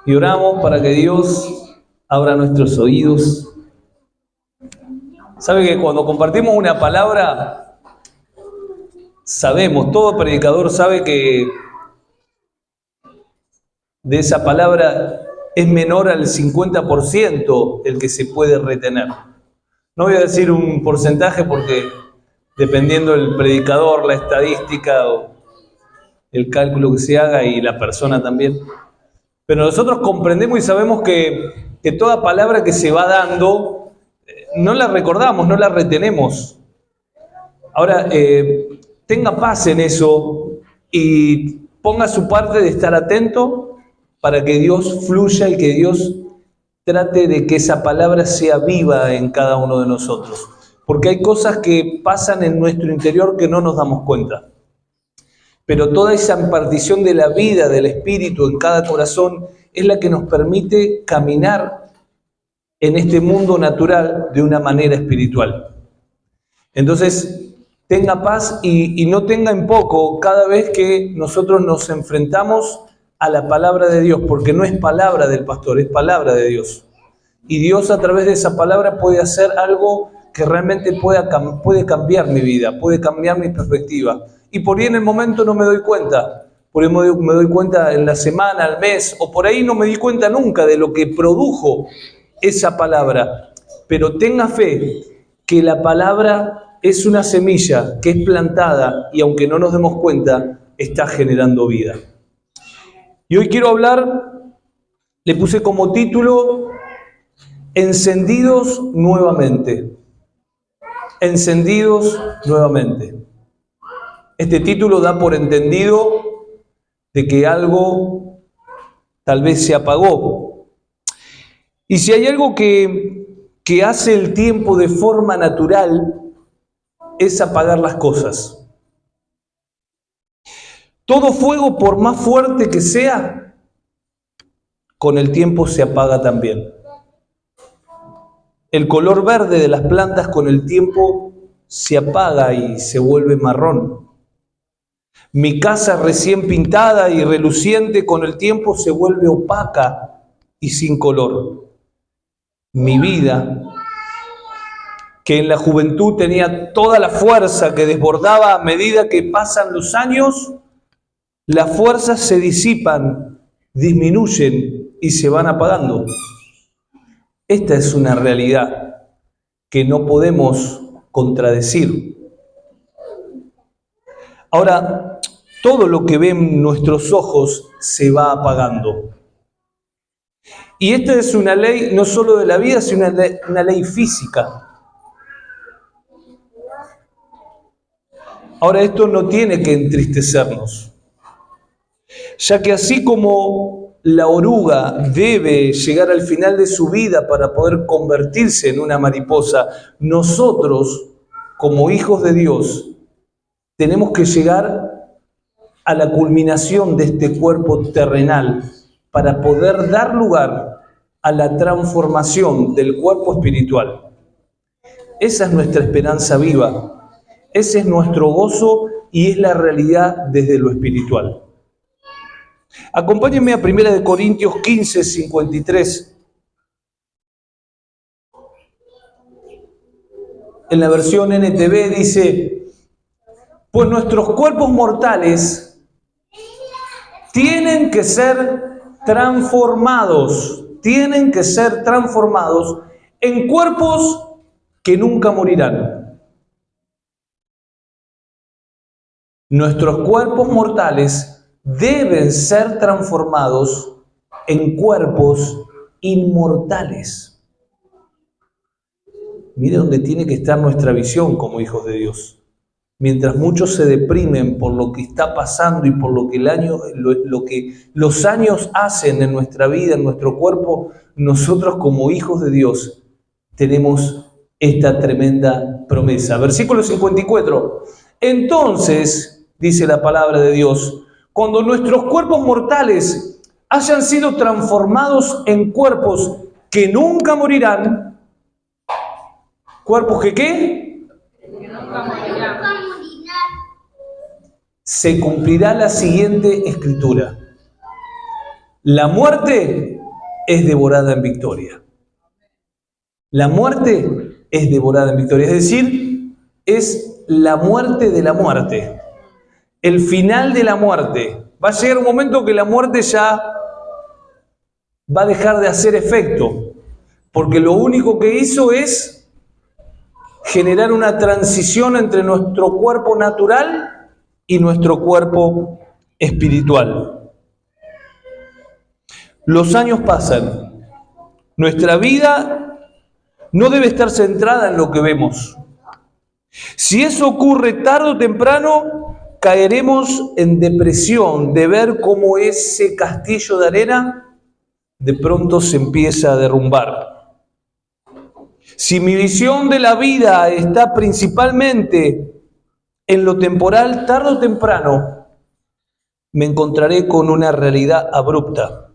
Y oramos para que Dios abra nuestros oídos. Sabe que cuando compartimos una palabra, sabemos, todo predicador sabe que de esa palabra es menor al 50% el que se puede retener. No voy a decir un porcentaje porque dependiendo del predicador, la estadística o el cálculo que se haga y la persona también. Pero nosotros comprendemos y sabemos que toda palabra que se va dando, no la recordamos, no la retenemos. Ahora, tenga paz en eso y ponga su parte de estar atento para que Dios fluya y que Dios trate de que esa palabra sea viva en cada uno de nosotros. Porque hay cosas que pasan en nuestro interior que no nos damos cuenta. Pero toda esa impartición de la vida, del Espíritu en cada corazón, es la que nos permite caminar en este mundo natural de una manera espiritual. Entonces, tenga paz y no tenga en poco cada vez que nosotros nos enfrentamos a la palabra de Dios, porque no es palabra del pastor, es palabra de Dios. Y Dios a través de esa palabra puede hacer algo que realmente puede cambiar mi vida, puede cambiar mi perspectiva. Y por ahí en el momento no me doy cuenta, por ahí me doy cuenta en la semana, al mes, o por ahí no me di cuenta nunca de lo que produjo esa palabra. Pero tenga fe que la palabra es una semilla que es plantada y aunque no nos demos cuenta, está generando vida. Y hoy quiero hablar, le puse como título, Encendidos nuevamente. Encendidos nuevamente. Este título da por entendido de que algo tal vez se apagó. Y si hay algo que hace el tiempo de forma natural, es apagar las cosas. Todo fuego, por más fuerte que sea, con el tiempo se apaga también. El color verde de las plantas con el tiempo se apaga y se vuelve marrón. Mi casa recién pintada y reluciente con el tiempo se vuelve opaca y sin color. Mi vida, que en la juventud tenía toda la fuerza que desbordaba a medida que pasan los años, las fuerzas se disipan, disminuyen y se van apagando. Esta es una realidad que no podemos contradecir. Ahora, todo lo que ven nuestros ojos se va apagando. Y esta es una ley no solo de la vida, sino una ley física. Ahora, esto no tiene que entristecernos, ya que así como la oruga debe llegar al final de su vida para poder convertirse en una mariposa, nosotros, como hijos de Dios, tenemos que llegar a la culminación de este cuerpo terrenal para poder dar lugar a la transformación del cuerpo espiritual. Esa es nuestra esperanza viva, ese es nuestro gozo y es la realidad desde lo espiritual. Acompáñenme a 1 Corintios 15, 53. En la versión NTV dice: pues nuestros cuerpos mortales tienen que ser transformados en cuerpos que nunca morirán. Nuestros cuerpos mortales deben ser transformados en cuerpos inmortales. Mire dónde tiene que estar nuestra visión como hijos de Dios. Mientras muchos se deprimen por lo que está pasando y por lo que los años hacen en nuestra vida, en nuestro cuerpo, nosotros como hijos de Dios tenemos esta tremenda promesa. Versículo 54. Entonces, dice la palabra de Dios, cuando nuestros cuerpos mortales hayan sido transformados en cuerpos que nunca morirán, ¿cuerpos que qué? Que nunca morirán. Se cumplirá la siguiente escritura: la muerte es devorada en victoria. La muerte es devorada en victoria, es decir, es la muerte de la muerte, el final de la muerte. Va a llegar un momento que la muerte ya va a dejar de hacer efecto, porque lo único que hizo es generar una transición entre nuestro cuerpo natural y nuestro cuerpo espiritual. Los años pasan, nuestra vida no debe estar centrada en lo que vemos. Si eso ocurre tarde o temprano, caeremos en depresión de ver cómo ese castillo de arena de pronto se empieza a derrumbar. Si mi visión de la vida está principalmente en lo temporal, tarde o temprano me encontraré con una realidad abrupta.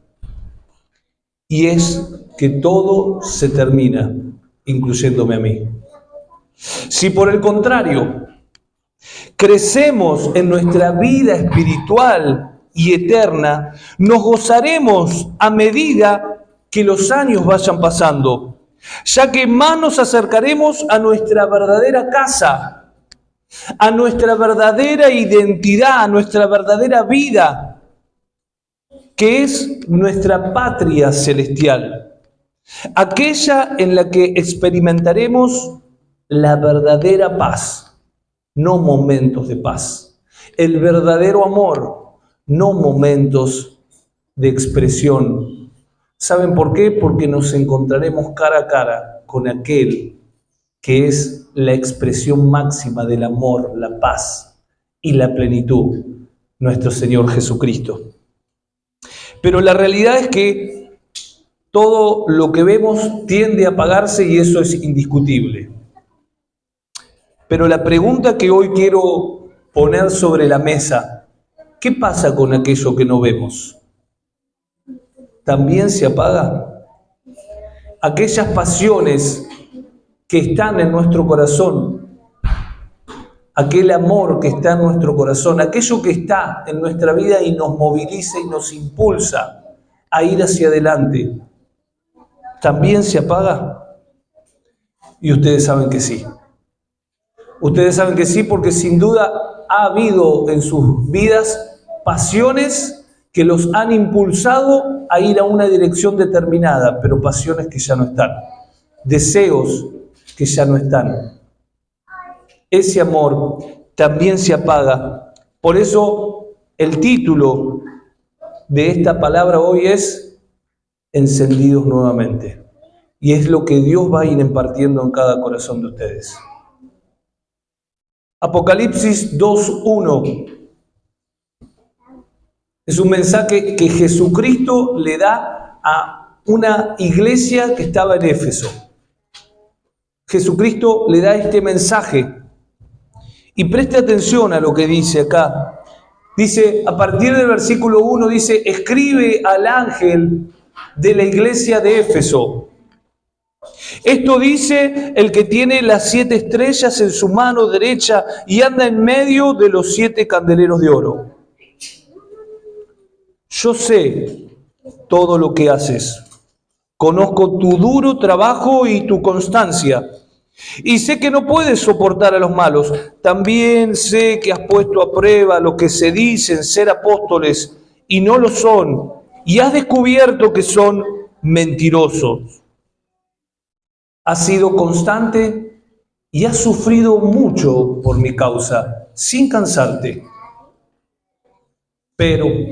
Y es que todo se termina, incluyéndome a mí. Si por el contrario, crecemos en nuestra vida espiritual y eterna, nos gozaremos a medida que los años vayan pasando, ya que más nos acercaremos a nuestra verdadera casa, a nuestra verdadera identidad, a nuestra verdadera vida, que es nuestra patria celestial. Aquella en la que experimentaremos la verdadera paz, no momentos de paz. El verdadero amor, no momentos de expresión. ¿Saben por qué? Porque nos encontraremos cara a cara con aquel que es la expresión máxima del amor, la paz y la plenitud, nuestro Señor Jesucristo. Pero la realidad es que todo lo que vemos tiende a apagarse y eso es indiscutible. Pero la pregunta que hoy quiero poner sobre la mesa, ¿qué pasa con aquello que no vemos? ¿También se apaga? Aquellas pasiones que están en nuestro corazón, aquel amor que está en nuestro corazón, aquello que está en nuestra vida y nos moviliza y nos impulsa a ir hacia adelante, ¿también se apaga? Y ustedes saben que sí. Ustedes saben que sí, porque sin duda ha habido en sus vidas pasiones que los han impulsado a ir a una dirección determinada, pero pasiones que ya no están, deseos que ya no están. Ese amor también se apaga. Por eso el título de esta palabra hoy es encendidos nuevamente. Y es lo que Dios va a ir impartiendo en cada corazón de ustedes. Apocalipsis 2:1 es un mensaje que Jesucristo le da a una iglesia que estaba en Éfeso. Jesucristo le da este mensaje. Y preste atención a lo que dice acá. Dice, a partir del versículo 1, dice, escribe al ángel de la iglesia de Éfeso. Esto dice el que tiene las 7 estrellas en su mano derecha y anda en medio de los 7 candeleros de oro. Yo sé todo lo que haces. Conozco tu duro trabajo y tu constancia. Y sé que no puedes soportar a los malos. También sé que has puesto a prueba los que se dicen ser apóstoles y no lo son. Y has descubierto que son mentirosos. Has sido constante y has sufrido mucho por mi causa, sin cansarte. Pero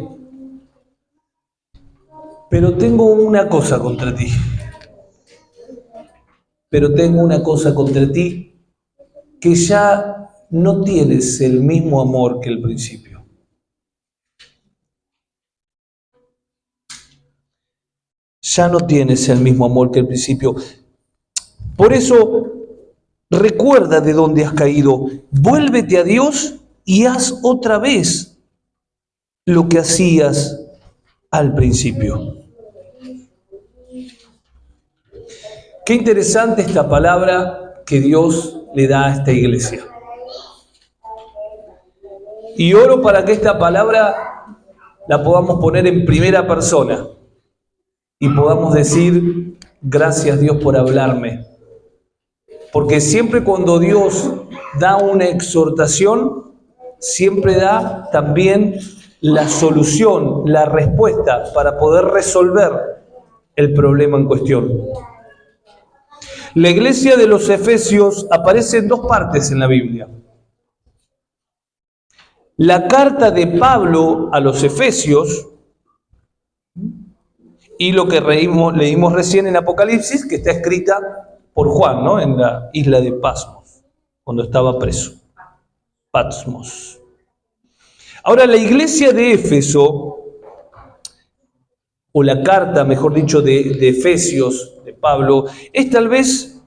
tengo una cosa contra ti. Pero tengo una cosa contra ti, que ya no tienes el mismo amor que el principio. Ya no tienes el mismo amor que el principio. Por eso, recuerda de dónde has caído. Vuélvete a Dios y haz otra vez lo que hacías al principio. Qué interesante esta palabra que Dios le da a esta iglesia. Y oro para que esta palabra la podamos poner en primera persona. y podamos decir, gracias Dios por hablarme. Porque siempre cuando Dios da una exhortación, siempre da también la solución, la respuesta para poder resolver el problema en cuestión. La iglesia de los Efesios aparece en dos partes en la Biblia. La carta de Pablo a los Efesios y lo que leímos recién en Apocalipsis, que está escrita por Juan, ¿no? En la isla de Patmos, cuando estaba preso. Patmos. Ahora, la iglesia de Éfeso, o la carta, mejor dicho, de Efesios, de Pablo, es tal vez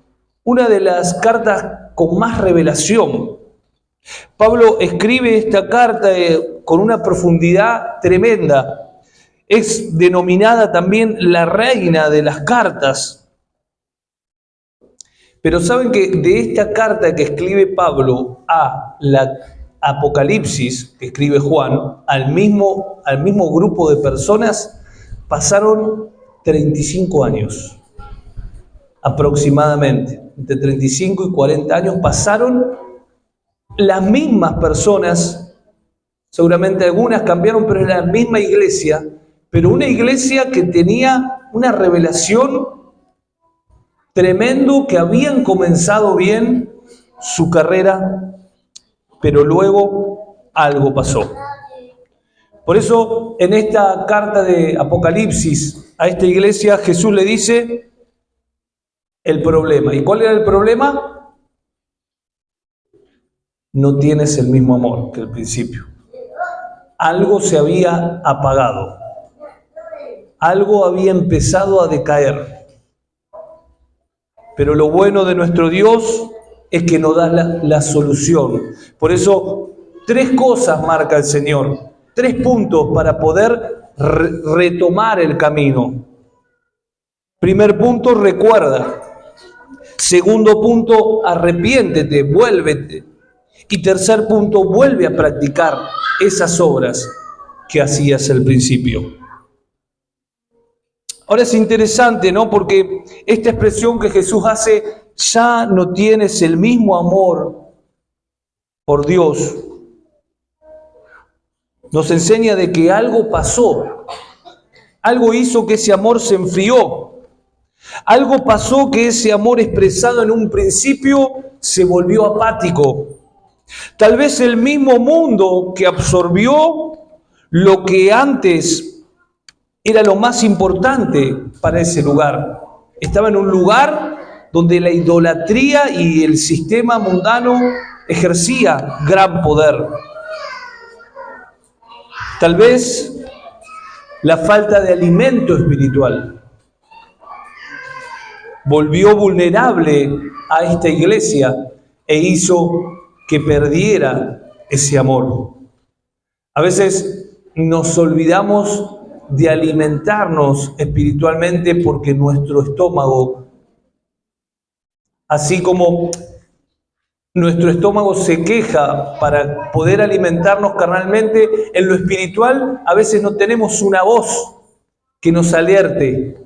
una de las cartas con más revelación. Pablo escribe esta carta con una profundidad tremenda. Es denominada también la reina de las cartas. Pero saben que de esta carta que escribe Pablo a la Apocalipsis, que escribe Juan, al mismo grupo de personas, pasaron 35 años, aproximadamente. Entre 35 y 40 años pasaron las mismas personas, seguramente algunas cambiaron, pero es la misma iglesia, pero una iglesia que tenía una revelación tremendo, que habían comenzado bien su carrera, pero luego algo pasó. Por eso, en esta carta de Apocalipsis a esta iglesia, Jesús le dice el problema. ¿Y cuál era el problema? No tienes el mismo amor que al principio. Algo se había apagado. Algo había empezado a decaer. Pero lo bueno de nuestro Dios es que nos da la solución. Por eso, 3 cosas marca el Señor. 3 puntos para poder retomar el camino. Primer punto, recuerda. Segundo punto, arrepiéntete, vuélvete. Y tercer punto, vuelve a practicar esas obras que hacías al principio. Ahora es interesante, ¿no? Porque esta expresión que Jesús hace, ya no tienes el mismo amor por Dios, nos enseña de que algo pasó, algo hizo que ese amor se enfrió, algo pasó que ese amor expresado en un principio se volvió apático. Tal vez el mismo mundo que absorbió lo que antes era lo más importante para ese lugar. Estaba en un lugar donde la idolatría y el sistema mundano ejercía gran poder. Tal vez la falta de alimento espiritual volvió vulnerable a esta iglesia e hizo que perdiera ese amor. A veces nos olvidamos de alimentarnos espiritualmente porque nuestro estómago, así como nuestro estómago se queja para poder alimentarnos carnalmente, en lo espiritual a veces no tenemos una voz que nos alerte.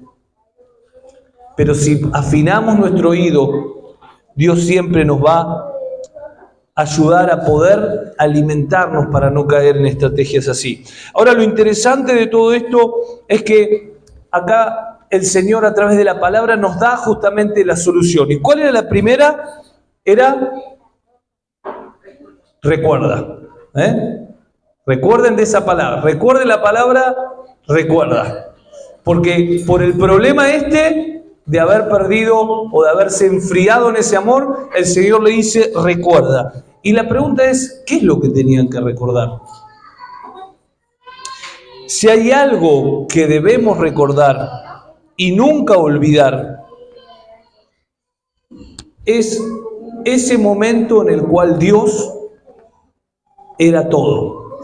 Pero si afinamos nuestro oído, Dios siempre nos va a ayudar a poder alimentarnos para no caer en estrategias así. Ahora, lo interesante de todo esto es que acá el Señor, a través de la palabra, nos da justamente la solución. ¿Y cuál era la primera? Era recuerda. Recuerden de esa palabra. Recuerden la palabra recuerda. Porque por el problema de haber perdido o de haberse enfriado en ese amor, el Señor le dice recuerda. Y la pregunta es, ¿qué es lo que tenían que recordar? Si hay algo que debemos recordar y nunca olvidar, es ese momento en el cual Dios era todo.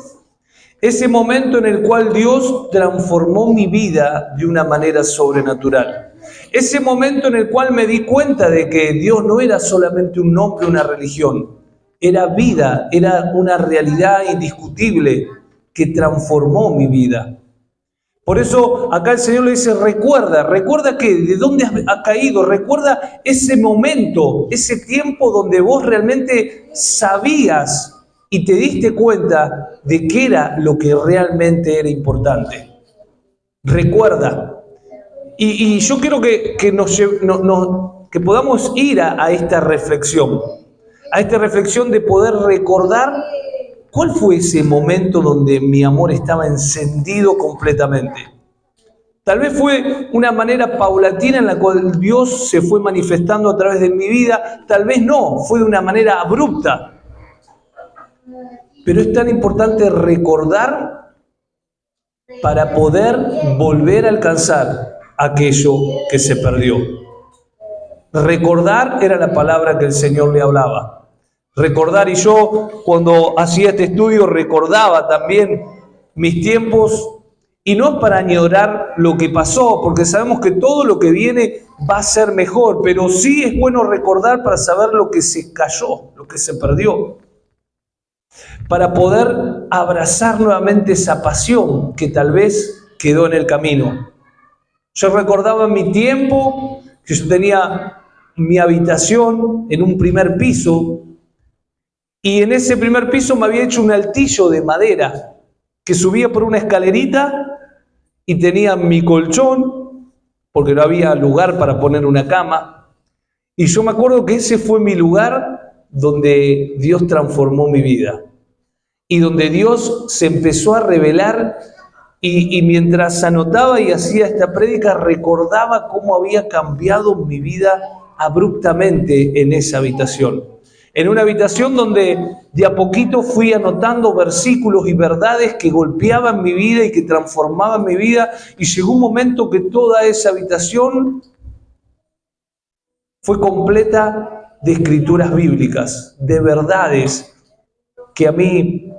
Ese momento en el cual Dios transformó mi vida de una manera sobrenatural. Ese momento en el cual me di cuenta de que Dios no era solamente un nombre, una religión. Era vida, era una realidad indiscutible que transformó mi vida. Por eso acá el Señor le dice, recuerda que, de dónde has caído, recuerda ese momento, ese tiempo donde vos realmente sabías y te diste cuenta de qué era lo que realmente era importante. Recuerda. Y yo quiero que podamos ir a esta reflexión de poder recordar cuál fue ese momento donde mi amor estaba encendido completamente. Tal vez fue una manera paulatina en la cual Dios se fue manifestando a través de mi vida, tal vez no, fue de una manera abrupta. Pero es tan importante recordar para poder volver a alcanzar aquello que se perdió. Recordar era la palabra que el Señor le hablaba. Recordar, y yo cuando hacía este estudio recordaba también mis tiempos, y no es para añorar lo que pasó, porque sabemos que todo lo que viene va a ser mejor, pero sí es bueno recordar para saber lo que se cayó, lo que se perdió, para poder abrazar nuevamente esa pasión que tal vez quedó en el camino. Yo recordaba mi tiempo, que yo tenía mi habitación en un primer piso, y en ese primer piso me había hecho un altillo de madera que subía por una escalerita y tenía mi colchón, porque no había lugar para poner una cama. Y yo me acuerdo que ese fue mi lugar donde Dios transformó mi vida y donde Dios se empezó a revelar. Y mientras anotaba y hacía esta prédica, recordaba cómo había cambiado mi vida abruptamente en esa habitación. En una habitación donde de a poquito fui anotando versículos y verdades que golpeaban mi vida y que transformaban mi vida. Y llegó un momento que toda esa habitación fue completa de escrituras bíblicas, de verdades que a mí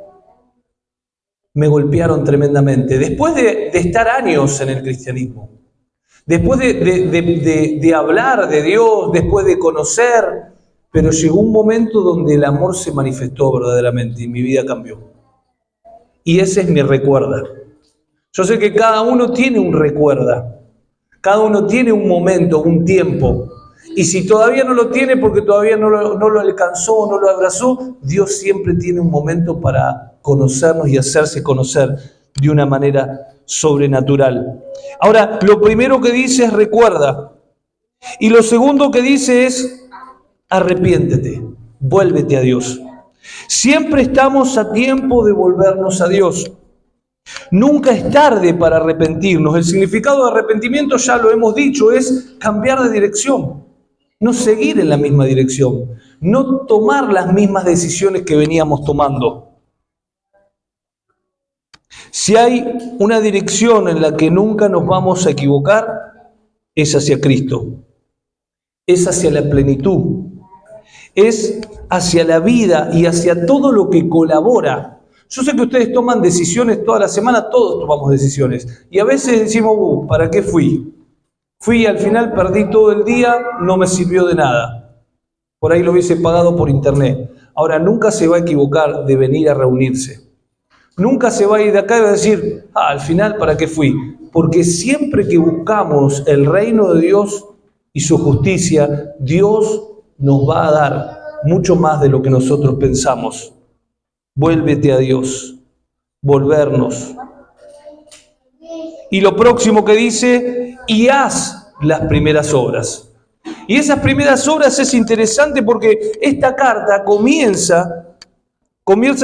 me golpearon tremendamente. Después de estar años en el cristianismo, después de hablar de Dios, después de conocer, pero llegó un momento donde el amor se manifestó verdaderamente y mi vida cambió. Y ese es mi recuerda. Yo sé que cada uno tiene un recuerda, cada uno tiene un momento, un tiempo. Y si todavía no lo tiene porque todavía no lo alcanzó, no lo abrazó, Dios siempre tiene un momento para conocernos y hacerse conocer de una manera sobrenatural. Ahora, lo primero que dice es recuerda. Y lo segundo que dice es arrepiéntete, vuélvete a Dios. Siempre estamos a tiempo de volvernos a Dios. Nunca es tarde para arrepentirnos. El significado de arrepentimiento, ya lo hemos dicho, es cambiar de dirección. No seguir en la misma dirección. No tomar las mismas decisiones que veníamos tomando. Si hay una dirección en la que nunca nos vamos a equivocar, es hacia Cristo. Es hacia la plenitud. Es hacia la vida y hacia todo lo que colabora. Yo sé que ustedes toman decisiones toda la semana, todos tomamos decisiones. Y a veces decimos, ¿para qué fui? Fui y al final perdí todo el día, no me sirvió de nada. Por ahí lo hubiese pagado por internet. Ahora, nunca se va a equivocar de venir a reunirse. Nunca se va a ir de acá y va a decir, al final, ¿para qué fui? Porque siempre que buscamos el reino de Dios y su justicia, Dios nos va a dar mucho más de lo que nosotros pensamos. Vuélvete a Dios, volvernos. Y lo próximo que dice, y haz las primeras obras. Y esas primeras obras es interesante porque esta carta comienza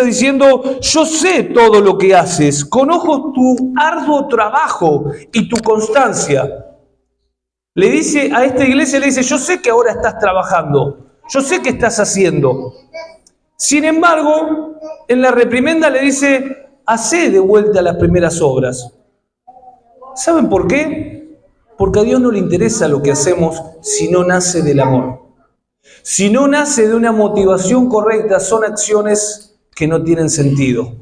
diciendo, yo sé todo lo que haces, conozco tu arduo trabajo y tu constancia. Le dice a esta iglesia, le dice, yo sé que ahora estás trabajando, yo sé que estás haciendo. Sin embargo, en la reprimenda le dice, hacé de vuelta las primeras obras. ¿Saben por qué? Porque a Dios no le interesa lo que hacemos si no nace del amor. Si no nace de una motivación correcta, son acciones que no tienen sentido.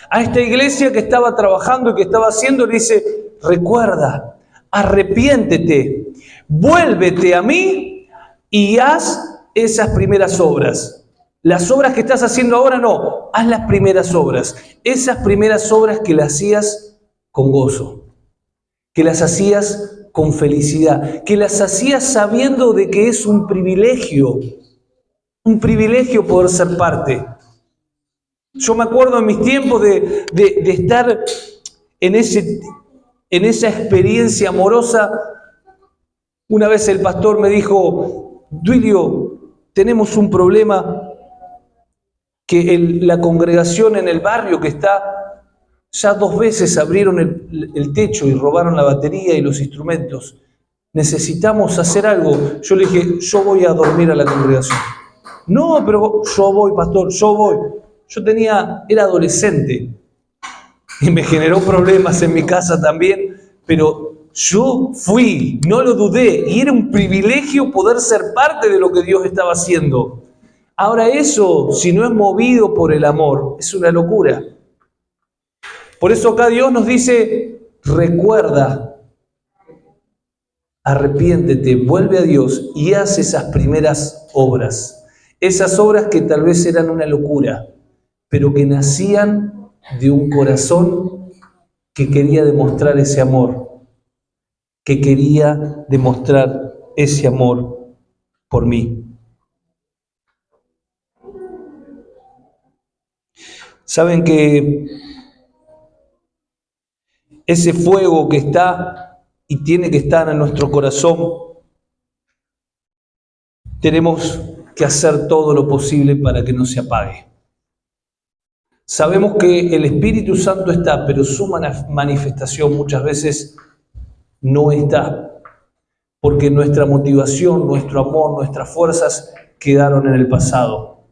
A esta iglesia que estaba trabajando y que estaba haciendo, le dice, recuerda, arrepiéntete, vuélvete a mí y haz esas primeras obras. Las obras que estás haciendo ahora no, haz las primeras obras. Esas primeras obras que las hacías con gozo. que las hacías con felicidad, que las hacías sabiendo de que es un privilegio poder ser parte. Yo me acuerdo en mis tiempos de estar en esa experiencia amorosa. Una vez el pastor me dijo: Duilio, tenemos un problema, que la congregación en el barrio que está, ya 2 veces abrieron el techo y robaron la batería y los instrumentos. Necesitamos hacer algo. Yo le dije: yo voy a dormir a la congregación. No, pero yo voy, pastor, yo voy. Yo era adolescente y me generó problemas en mi casa también, pero yo fui, no lo dudé, y era un privilegio poder ser parte de lo que Dios estaba haciendo. Ahora eso, si no es movido por el amor, es una locura. Por eso acá Dios nos dice: recuerda, arrepiéntete, vuelve a Dios y haz esas primeras obras. Esas obras que tal vez eran una locura, pero que nacían de un corazón que quería demostrar ese amor, que quería demostrar ese amor por mí. Saben que ese fuego que está y tiene que estar en nuestro corazón, tenemos que hacer todo lo posible para que no se apague. Sabemos que el Espíritu Santo está, pero su manifestación muchas veces no está, porque nuestra motivación, nuestro amor, nuestras fuerzas quedaron en el pasado.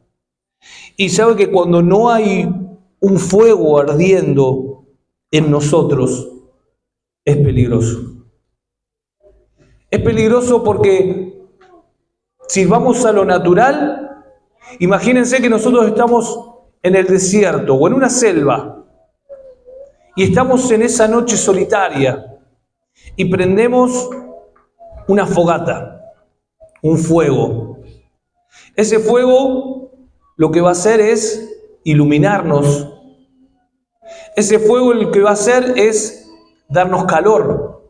Y sabe que cuando no hay un fuego ardiendo en nosotros, es peligroso. Es peligroso porque si vamos a lo natural, imagínense que nosotros estamos en el desierto o en una selva y estamos en esa noche solitaria y prendemos una fogata, un fuego. Ese fuego lo que va a hacer es iluminarnos. Ese fuego lo que va a hacer es darnos calor.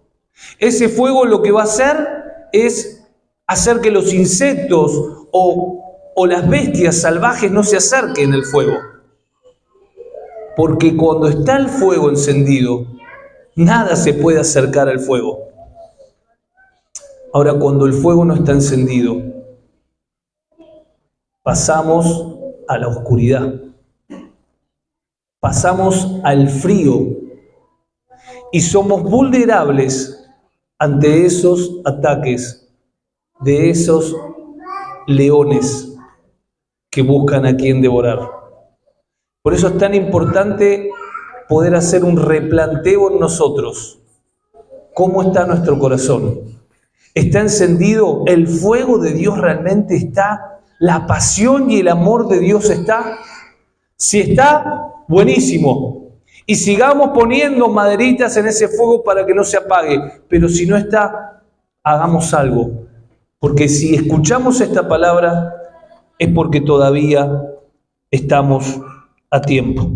Ese fuego lo que va a hacer es hacer que los insectos o las bestias salvajes no se acerquen al fuego. Porque cuando está el fuego encendido, nada se puede acercar al fuego. Ahora, cuando el fuego no está encendido, pasamos a la oscuridad. Pasamos al frío y somos vulnerables ante esos ataques de esos leones que buscan a quien devorar. Por eso es tan importante poder hacer un replanteo en nosotros. ¿Cómo está nuestro corazón? ¿Está encendido? ¿El fuego de Dios realmente está? ¿La pasión y el amor de Dios está? Si está, buenísimo. Y sigamos poniendo maderitas en ese fuego para que no se apague. Pero si no está, hagamos algo. Porque si escuchamos esta palabra, es porque todavía estamos a tiempo.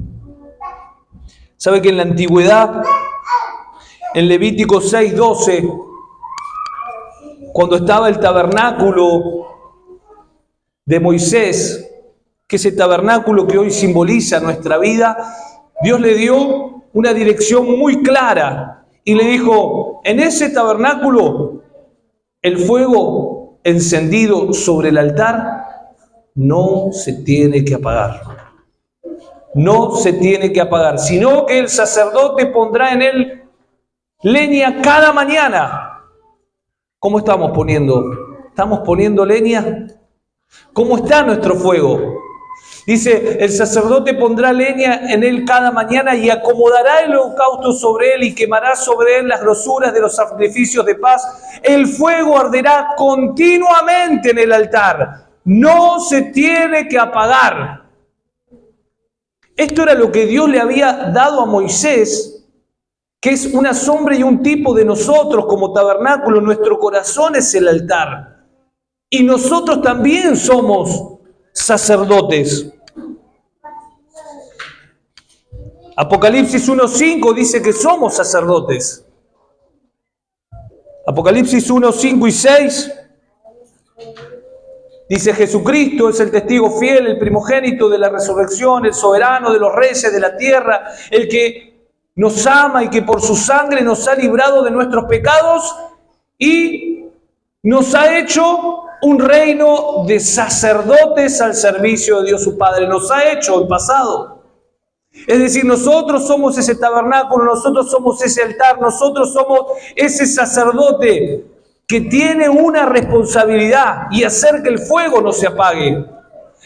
¿Sabe que en la antigüedad, en Levítico 6:12, cuando estaba el tabernáculo de Moisés, que ese tabernáculo que hoy simboliza nuestra vida, Dios le dio una dirección muy clara y le dijo: en ese tabernáculo, el fuego encendido sobre el altar no se tiene que apagar. No se tiene que apagar, sino que el sacerdote pondrá en él leña cada mañana. ¿Cómo estamos poniendo? ¿Estamos poniendo leña? ¿Cómo está nuestro fuego? Dice: el sacerdote pondrá leña en él cada mañana y acomodará el holocausto sobre él y quemará sobre él las grosuras de los sacrificios de paz. El fuego arderá continuamente en el altar. No se tiene que apagar. Esto era lo que Dios le había dado a Moisés, que es una sombra y un tipo de nosotros como tabernáculo. Nuestro corazón es el altar. Y nosotros también somos sacerdotes. Apocalipsis 1:5 dice que somos sacerdotes. Apocalipsis 1, 5 y 6. Dice: Jesucristo es el testigo fiel, el primogénito de la resurrección, el soberano de los reyes de la tierra, el que nos ama y que por su sangre nos ha librado de nuestros pecados y nos ha hecho un reino de sacerdotes al servicio de Dios su Padre. Nos ha hecho en pasado. Es decir, nosotros somos ese tabernáculo, nosotros somos ese altar, nosotros somos ese sacerdote que tiene una responsabilidad y hacer que el fuego no se apague,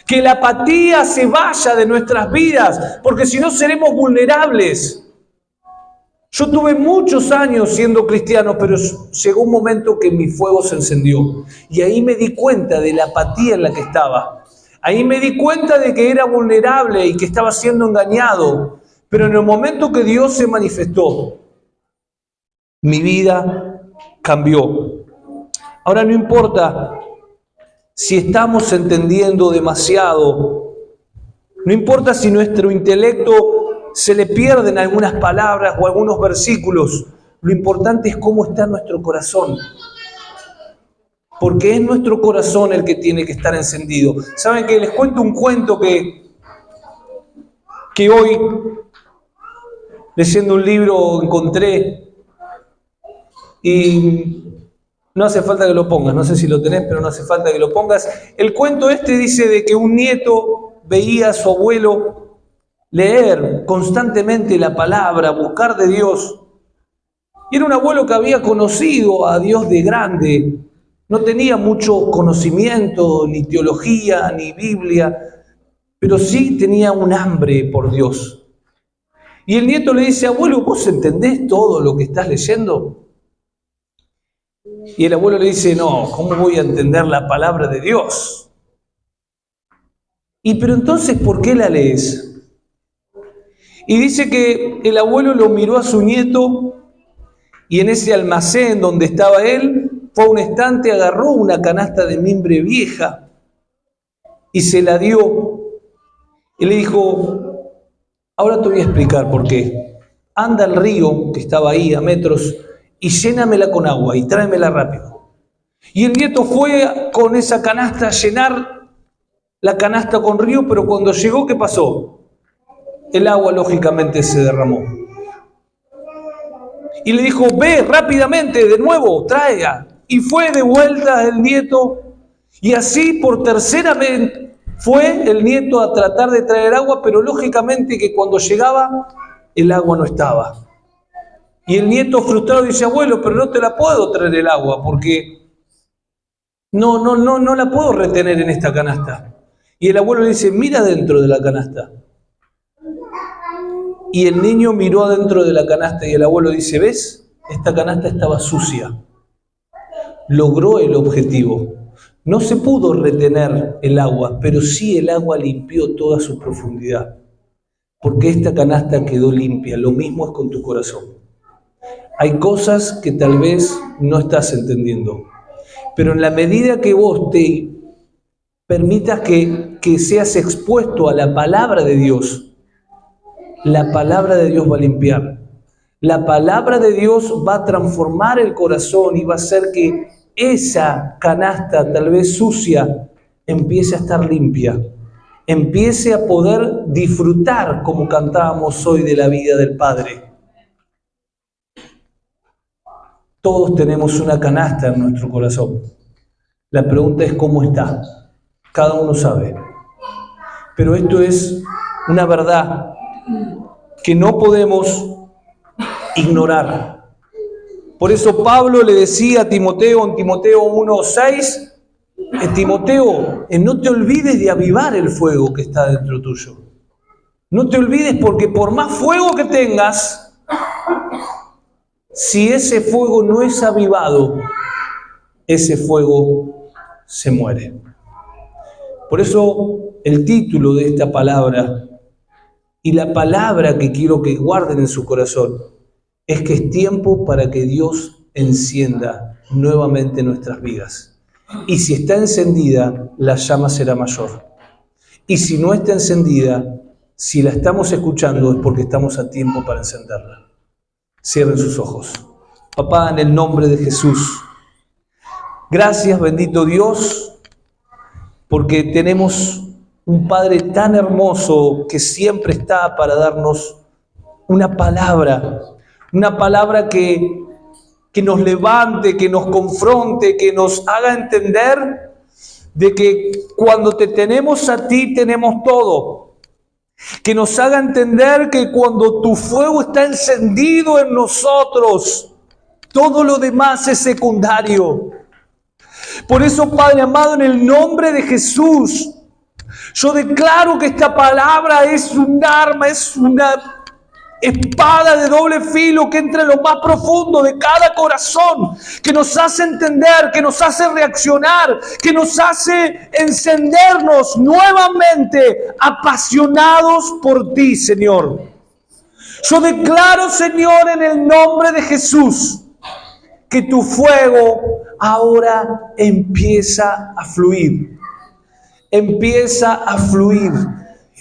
que la apatía se vaya de nuestras vidas, porque si no seremos vulnerables. Yo tuve muchos años siendo cristiano, pero llegó un momento que mi fuego se encendió y ahí me di cuenta de la apatía en la que estaba. Ahí me di cuenta de que era vulnerable y que estaba siendo engañado, pero en el momento que Dios se manifestó, mi vida cambió. Ahora no importa si estamos entendiendo demasiado, no importa si nuestro intelecto se le pierden algunas palabras o algunos versículos, lo importante es cómo está nuestro corazón. Porque es nuestro corazón el que tiene que estar encendido. ¿Saben qué? Les cuento un cuento que hoy, leyendo un libro, encontré y no hace falta que lo pongas, no sé si lo tenés, pero no hace falta que lo pongas. El cuento dice de que un nieto veía a su abuelo leer constantemente la palabra, buscar de Dios. Y era un abuelo que había conocido a Dios de grande, no tenía mucho conocimiento, ni teología, ni Biblia, pero sí tenía un hambre por Dios. Y el nieto le dice: abuelo, ¿vos entendés todo lo que estás leyendo? Y el abuelo le dice: no, ¿cómo voy a entender la palabra de Dios? Pero entonces, ¿por qué la lees? Y dice que el abuelo lo miró a su nieto y en ese almacén donde estaba él, fue a un estante, agarró una canasta de mimbre vieja y se la dio. Y le dijo: ahora te voy a explicar por qué. Anda al río que estaba ahí a metros y llénamela con agua y tráemela rápido. Y el nieto fue con esa canasta a llenar la canasta con río, pero cuando llegó, ¿qué pasó? El agua lógicamente se derramó. Y le dijo: ve rápidamente, de nuevo, traiga. Y fue de vuelta el nieto, y así por tercera vez fue el nieto a tratar de traer agua, pero lógicamente que cuando llegaba, el agua no estaba. Y el nieto frustrado dice: abuelo, pero no te la puedo traer el agua, porque no la puedo retener en esta canasta. Y el abuelo le dice: mira dentro de la canasta. Y el niño miró adentro de la canasta y el abuelo dice: ¿ves? Esta canasta estaba sucia. Logró el objetivo. No se pudo retener el agua, pero sí el agua limpió toda su profundidad. Porque esta canasta quedó limpia. Lo mismo es con tu corazón. Hay cosas que tal vez no estás entendiendo, pero en la medida que vos te permitas que seas expuesto a la palabra de Dios, la palabra de Dios va a limpiar. La palabra de Dios va a transformar el corazón y va a hacer que esa canasta, tal vez sucia, empiece a estar limpia. Empiece a poder disfrutar, como cantábamos hoy, de la vida del Padre. Todos tenemos una canasta en nuestro corazón. La pregunta es: ¿cómo está? Cada uno sabe. Pero esto es una verdad que no podemos ignorar. Por eso Pablo le decía a Timoteo en Timoteo 1:6, Timoteo, no te olvides de avivar el fuego que está dentro tuyo. No te olvides, porque por más fuego que tengas, si ese fuego no es avivado, ese fuego se muere. Por eso el título de esta palabra, y la palabra que quiero que guarden en su corazón, es que es tiempo para que Dios encienda nuevamente nuestras vidas. Y si está encendida, la llama será mayor. Y si no está encendida, si la estamos escuchando, es porque estamos a tiempo para encenderla. Cierren sus ojos. Papá, en el nombre de Jesús, gracias, bendito Dios, porque tenemos un Padre tan hermoso que siempre está para darnos una palabra que nos levante, que nos confronte, que nos haga entender de que cuando te tenemos a ti tenemos todo. Que nos haga entender que cuando tu fuego está encendido en nosotros, todo lo demás es secundario. Por eso, Padre amado, en el nombre de Jesús, yo declaro que esta palabra es un arma, es una espada de doble filo que entra en lo más profundo de cada corazón, que nos hace entender, que nos hace reaccionar, que nos hace encendernos nuevamente apasionados por ti, Señor. Yo declaro, Señor, en el nombre de Jesús, que tu fuego ahora empieza a fluir. Empieza a fluir.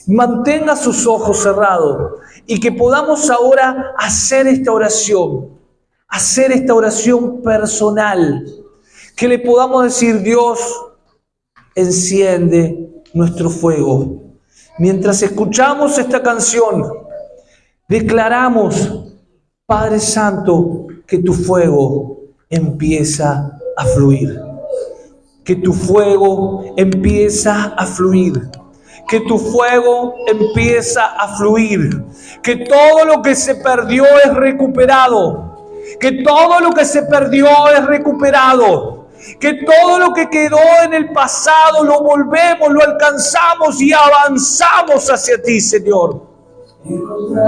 Mantenga sus ojos cerrados y que podamos ahora hacer esta oración personal, que le podamos decir: Dios, enciende nuestro fuego. Mientras escuchamos esta canción, declaramos: Padre Santo, que tu fuego empieza a fluir, que tu fuego empieza a fluir. Que tu fuego empieza a fluir, que todo lo que se perdió es recuperado, que todo lo que se perdió es recuperado, que todo lo que quedó en el pasado lo volvemos, lo alcanzamos y avanzamos hacia ti, Señor.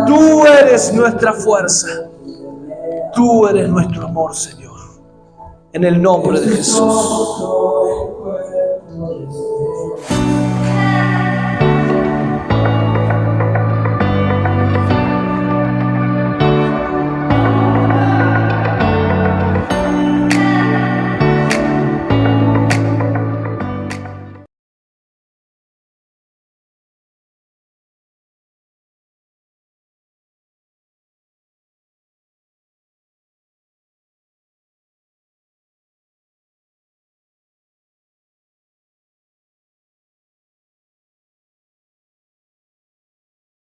Tú eres nuestra fuerza, tú eres nuestro amor, Señor, en el nombre de Jesús.